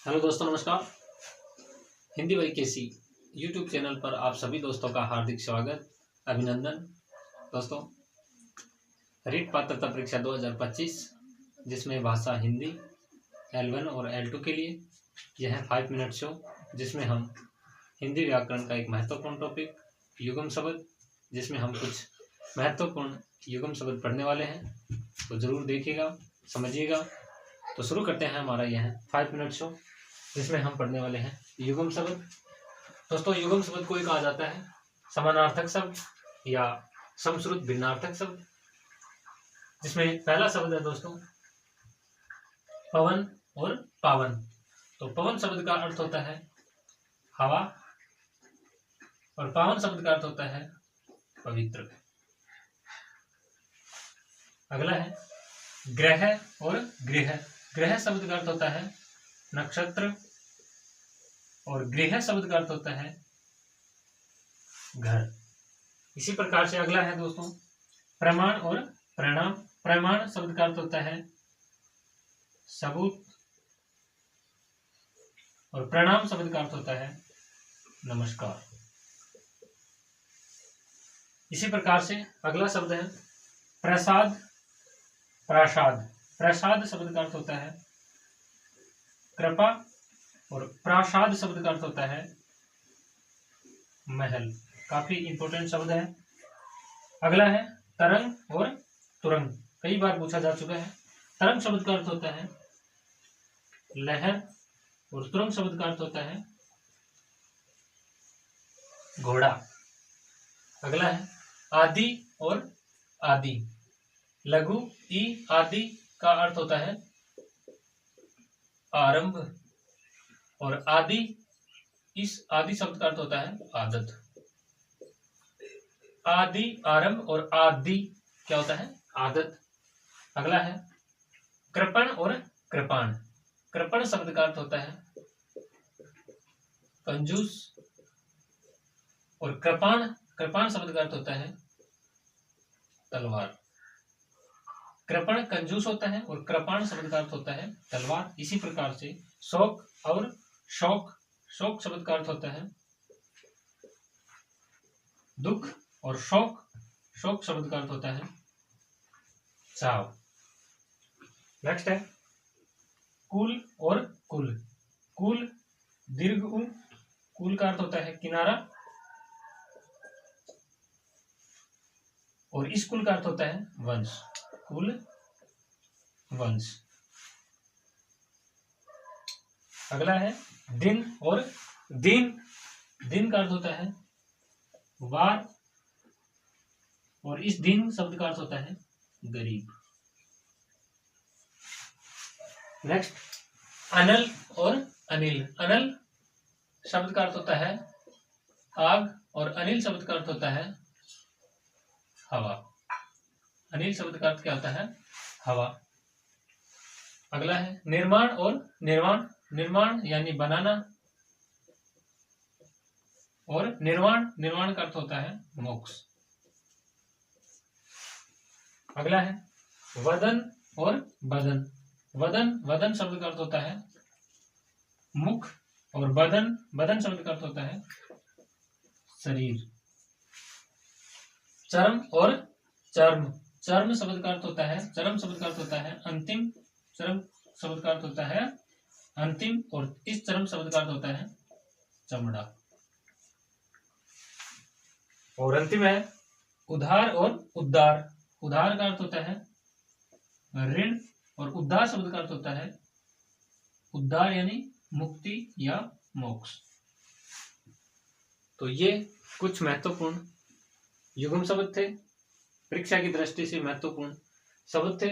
Hello दोस्तों, नमस्कार। Hindi by KC YouTube channel पर आप सभी दोस्तों का हार्दिक स्वागत, अभिनंदन। दोस्तों, रीट पात्रता परीक्षा 2025 जिसमें भाषा हिंदी L1 और L2 के लिए यह है 5 मिनट शो, जिसमें हम हिंदी व्याकरण का एक महत्वपूर्ण टॉपिक युग्म शब्द, जिसमें हम कुछ महत्वपूर्ण युग्म शब्द पढ़ने वाले हैं, तो ज़रूर देखिएगा, समझिएगा। तो शुरू करते हैं हमारा यह 5 मिनट शो, जिसमें हम पढ़ने वाले हैं युग्म शब्द। दोस्तों, युग्म शब्द को कहा जाता है समानार्थक शब्द या समश्रुत भिन्नार्थक शब्द, जिसमें पहला शब्द है दोस्तों पवन और पावन। तो पवन शब्द का अर्थ होता है हवा और पावन शब्द का अर्थ होता है पवित्र। अगला है ग्रह और गृह। ग्रह शब्द का अर्थ होता है नक्षत्र और गृह शब्द का अर्थ होता है घर। इसी प्रकार से अगला है दोस्तों प्रमाण और परिणाम। प्रमाण शब्द का अर्थ होता है सबूत और प्रणाम शब्द का अर्थ होता है नमस्कार। इसी प्रकार से अगला शब्द है प्रसाद, प्रासाद। प्रसाद शब्द का अर्थ होता है कृपा और प्रासाद शब्द का अर्थ होता है महल। काफी इंपॉर्टेंट शब्द है। अगला है तरंग और तुरंग। कई बार पूछा जा चुका है। तरंग शब्द का अर्थ होता है लहर और तुरंग शब्द का अर्थ होता है घोड़ा। अगला है आदि और आदि। लघु ई आदि का अर्थ होता है आरंभ और आदि, इस आदि शब्द का अर्थ होता है आदत। आदि, आरंभ और आदि क्या होता है आदत। अगला है कृपण और कृपाण। कृपण शब्द का अर्थ होता है कंजूस और कृपाण, कृपाण शब्द का अर्थ होता है तलवार। कृपण कंजूस होता है और कृपाण शब्द का अर्थ होता है तलवार। इसी प्रकार से शोक और शोक। शोक शब्द का अर्थ होता है दुख और शोक, शोक शब्द का अर्थ होता है चाव। नेक्स्ट है कुल और कुल। कुल दीर्घ उ, कुल का अर्थ होता है किनारा और इस कुल का अर्थ होता है वंश। कुल वंश। अगला है दिन और दिन। दिन का अर्थ होता है वार और इस दिन शब्द का अर्थ होता है गरीब। नेक्स्ट अनल और अनिल। अनल शब्द का अर्थ होता है आग और अनिल शब्द का अर्थ होता है हवा। अनिल शब्द का अर्थ क्या होता है हवा। अगला है निर्माण और निर्वाण। निर्माण यानी बनाना और निर्वाण, निर्वाण का अर्थ होता है मोक्ष। अगला है वदन और बदन। वदन, वदन शब्द का अर्थ होता है मुख और बदन, बदन शब्द का अर्थ होता है शरीर। चर्म और चर्म। चर्म शब्द का अर्थ होता है, चरम शब्द का अर्थ होता है अंतिम। चरम शब्द का अर्थ होता है अंतिम और इस चरम शब्द का अर्थ होता है चमड़ा। और अंतिम है उधार और उद्धार। उधार का अर्थ होता है ऋण और उद्धार शब्द का अर्थ होता है उद्धार यानी मुक्ति या मोक्ष। तो ये कुछ महत्वपूर्ण युग्म शब्द थे, परीक्षा की दृष्टि से महत्वपूर्ण शब्द थे।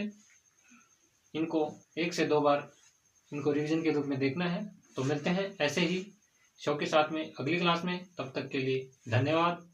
इनको 1 से 2 बार इनको रिवीजन के रूप में देखना है। तो मिलते हैं ऐसे ही शो के साथ में अगली क्लास में। तब तक के लिए धन्यवाद।